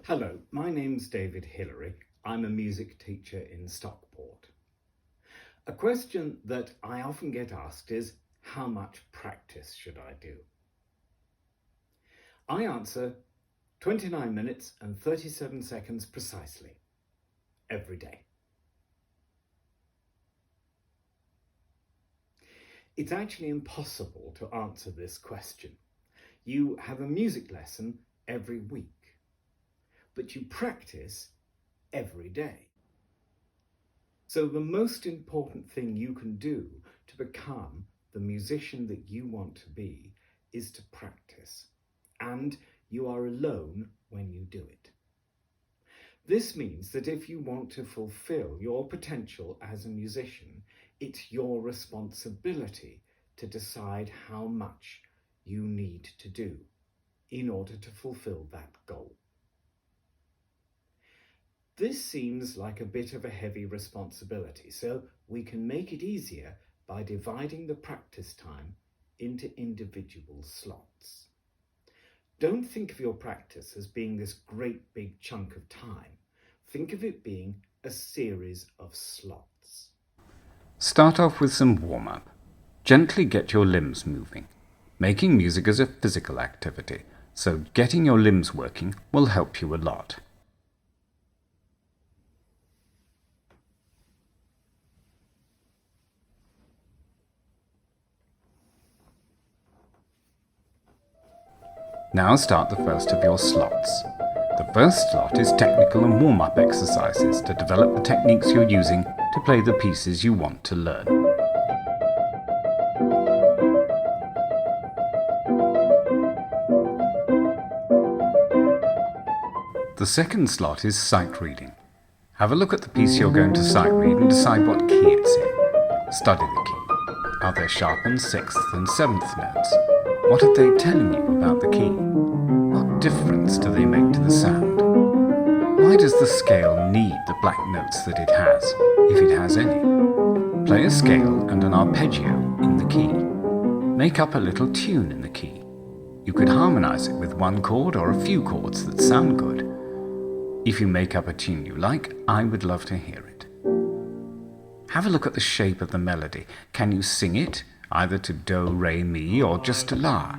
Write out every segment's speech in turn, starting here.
Hello, my name's David Hillary. I'm a music teacher in Stockport. A question that I often get asked is, how much practice should I do? I answer 29 minutes and 37 seconds precisely, every day. It's actually impossible to answer this question. You have a music lesson every week, but you practice every day. So the most important thing you can do to become the musician that you want to be is to practice, and you are alone when you do it. This means that if you want to fulfill your potential as a musician, it's your responsibility to decide how much you need to do in order to fulfill that goal. This seems like a bit of a heavy responsibility, so we can make it easier by dividing the practice time into individual slots. Don't think of your practice as being this great big chunk of time. Think of it being a series of slots. Start off with some warm-up. Gently get your limbs moving. Making music is a physical activity, so getting your limbs working will help you a lot. Now start the first of your slots. The first slot is technical and warm-up exercises to develop the techniques you're using to play the pieces you want to learn. The second slot is sight reading. Have a look at the piece you're going to sight read and decide what key it's in. Study the key. Are there sharpened 6th and 7th notes? What are they telling you about the key? What difference do they make to the sound? Why does the scale need the black notes that it has, if it has any? Play a scale and an arpeggio in the key. Make up a little tune in the key. You could harmonize it with one chord or a few chords that sound good. If you make up a tune you like, I would love to hear it. Have a look at the shape of the melody. Can you sing it, either to do, re, mi, or just to la?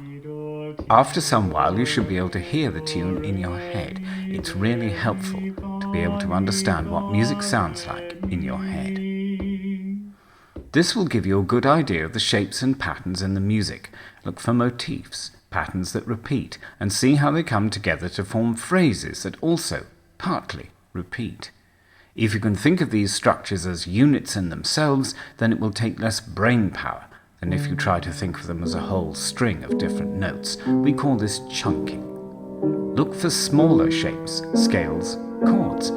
After some while you should be able to hear the tune in your head. It's really helpful to be able to understand what music sounds like in your head. This will give you a good idea of the shapes and patterns in the music. Look for motifs, patterns that repeat, and see how they come together to form phrases that also partly repeat. If you can think of these structures as units in themselves, then it will take less brain power than if you try to think of them as a whole string of different notes. We call this chunking. Look for smaller shapes, scales, chords.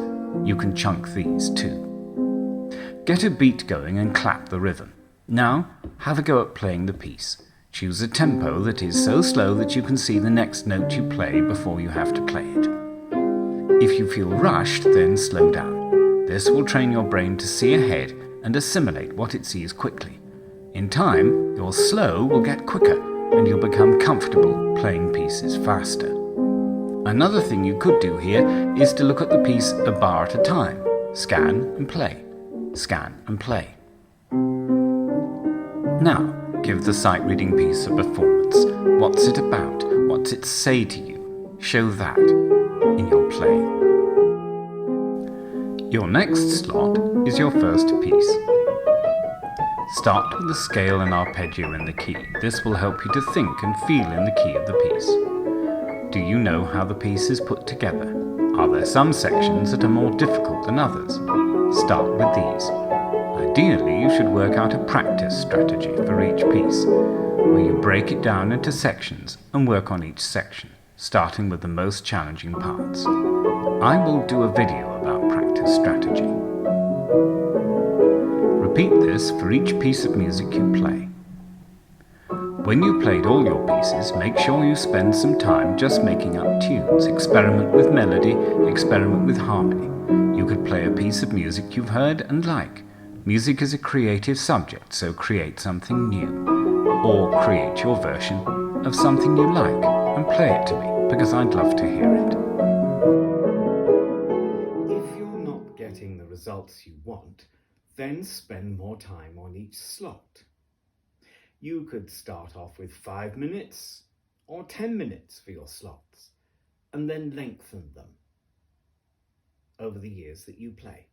You can chunk these too. Get a beat going and clap the rhythm. Now, have a go at playing the piece. Choose a tempo that is so slow that you can see the next note you play before you have to play it. If you feel rushed, then slow down. This will train your brain to see ahead and assimilate what it sees quickly. In time, your slow will get quicker and you'll become comfortable playing pieces faster. Another thing you could do here is to look at the piece a bar at a time. Scan and play. Scan and play. Now, give the sight reading piece a performance. What's it about? What's it say to you? Show that in your playing. Your next slot is your first piece. Start with the scale and arpeggio in the key. This will help you to think and feel in the key of the piece. Do you know how the piece is put together? Are there some sections that are more difficult than others? Start with these. Ideally, you should work out a practice strategy for each piece, where you break it down into sections and work on each section, starting with the most challenging parts. I will do a video about practice strategy. Repeat this for each piece of music you play. When you've played all your pieces, make sure you spend some time just making up tunes. Experiment with melody, experiment with harmony. You could play a piece of music you've heard and like. Music is a creative subject, so create something new. Or create your version of something you like and play it to me, because I'd love to hear it. results you want, then spend more time on each slot. You could start off with 5 minutes or 10 minutes for your slots, and then lengthen them over the years that you play.